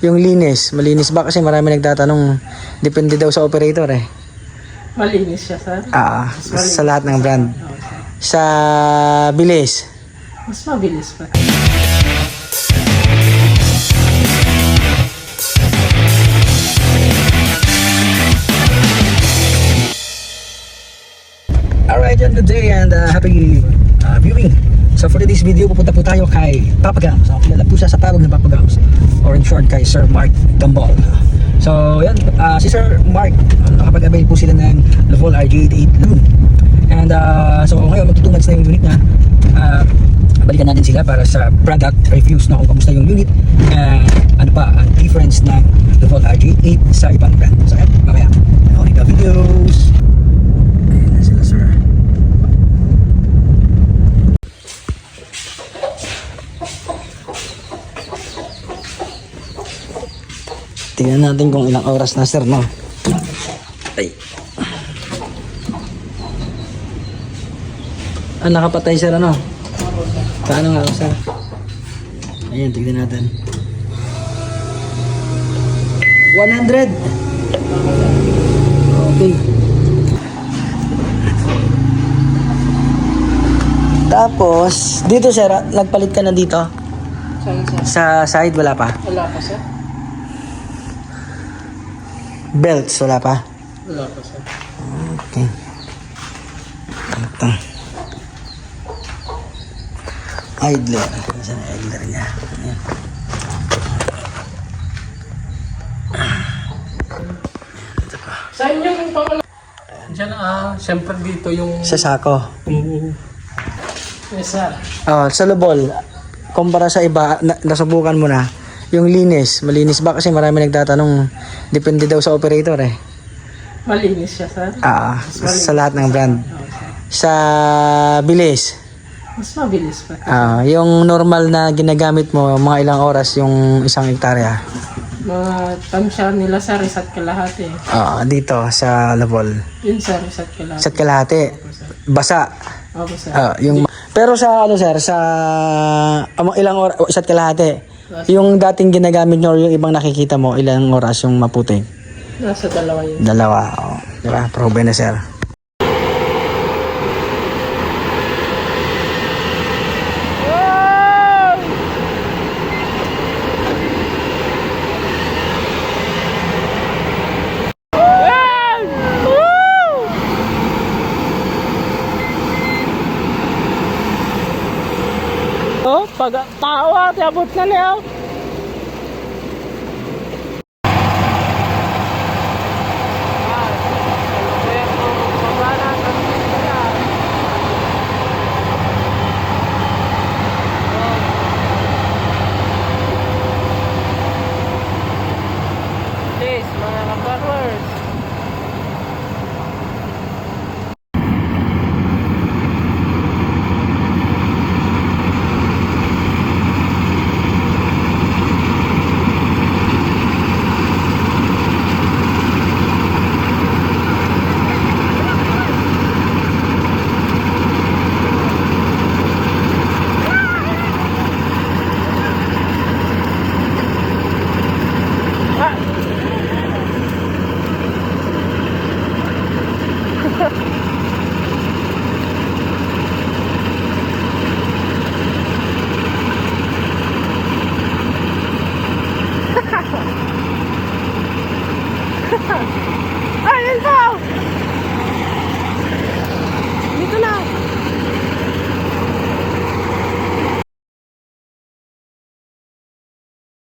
Yung linis, malinis ba? Kasi marami nagtatanong, depende daw sa operator eh. Malinis siya, sir. Sa lahat ng brand. Sa bilis. Mas mabilis pa. Alright, good day and happy viewing. So for today's video, pupunta po tayo kay Papa Gams. So kilala po siya sa tawag ng Papa Gams, or in short kay Sir Mark Gambol. So yan, si Sir Mark, nakapag-avail po sila ng Lavol RG88 Loon. And so ngayon, magto 2 months na yung unit na. Balikan natin sila para sa product reviews na kung kamusta yung unit. Ano pa ang difference ng Lavol RG88 sa ibang brand. So yan, mamaya. Ano the videos. Ayan na sila, sir. Tingnan natin kung ilang oras na, sir, no? Ay. Nakapatay, sir, ano? Paano nga, sir? Ayan, tingnan natin. 100! Okay. Tapos, dito, sir, nagpalit ka na dito? Saan, sir? Sa side, wala pa? Wala pa, sir. Belts, wala pa? Wala pa, sir. Okay. Ito. Idler. Saan ang idler niya? Ayan. Ito pa. Saan yung pangalan? Diyan, siyempre dito yung... Sa sako. Yes, sir. Sa lubol, kumpara sa iba, nasubukan mo na, yung linis, malinis ba? Kasi marami nagtatanong, depende daw sa operator eh. Malinis siya, sir. Sa lahat ng brand. Sa bilis, Mas mabilis pa. yung normal na ginagamit mo, mga ilang oras yung 1 hektarya. Mga tansya nila, sir, isa't kalahati. Dito sa lubol. Yun, sir, isa't kalahati. Sa kalahati, basa. Opo, sir. Pero sa ano, sir, sa ilang oras, 1 kalahati. Yung dating ginagamit nyo or yung ibang nakikita mo, ilang oras yung maputi? Nasa 2 yun. 2, diba? Probe na, sir. Pag tawa, abot na niya. Please, mga kabarwers. Ayun pa!